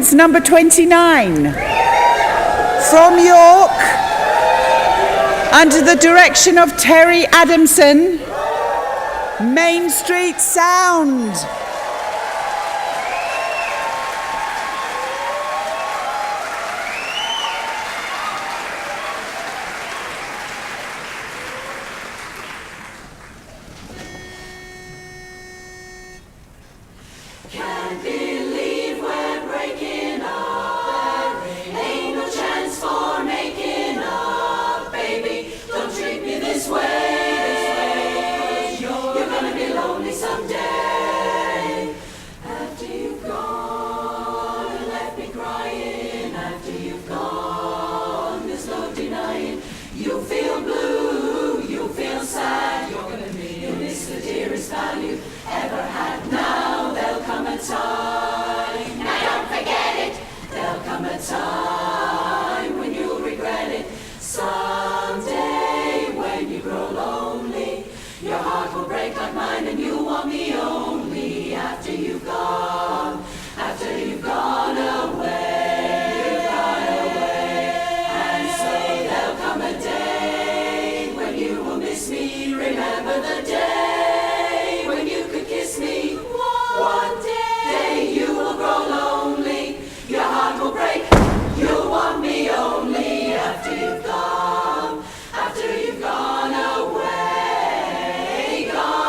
Performance number 29. From York, under the direction of Terry Adamson, Main Street Sound. Can't believe we're breaking up. Ain't no chance for making up, baby. Don't treat me this way. You're gonna be lonely someday. After you've gone and left me crying. After you've gone, there's no denying. You feel blue, you feel sad. You're gonna miss the dearest value ever had. Now there'll come a time, now don't forget it. There'll come a time when you'll regret it. Someday when you grow lonely, your heart will break like mine and you'll want me only. After you've gone away, and so there'll come a day when you will miss me. Remember the day when you could kiss me. One day you will grow lonely, your heart will break, you'll want me only. After you've gone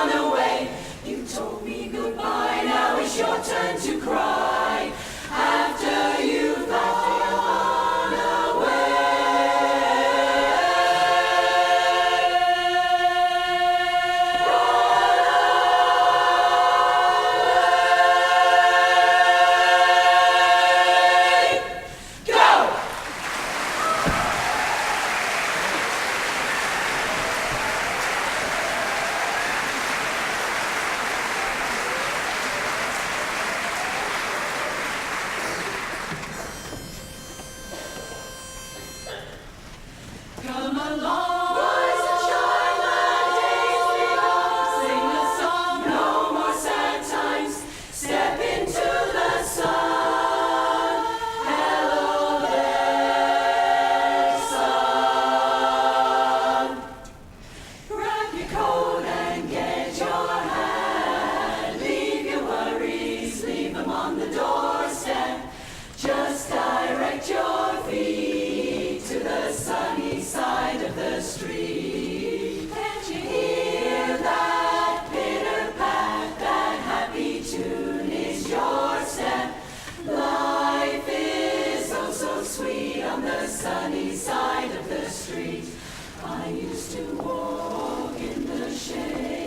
away, you told me goodbye, now it's your turn to cry. After you've gone away. Come along, rise and shine, let days be gone. Sing the song, no more sad times. Step into the sun. Hello there, sun. Grab your coat and get your hat. Leave your worries, leave them on the doorstep. Just direct your feet to the sunny side of the street. Can't you hear that pitter-pat? That happy tune is your step. Life is oh so sweet on the sunny side of the street. I used to walk in the shade.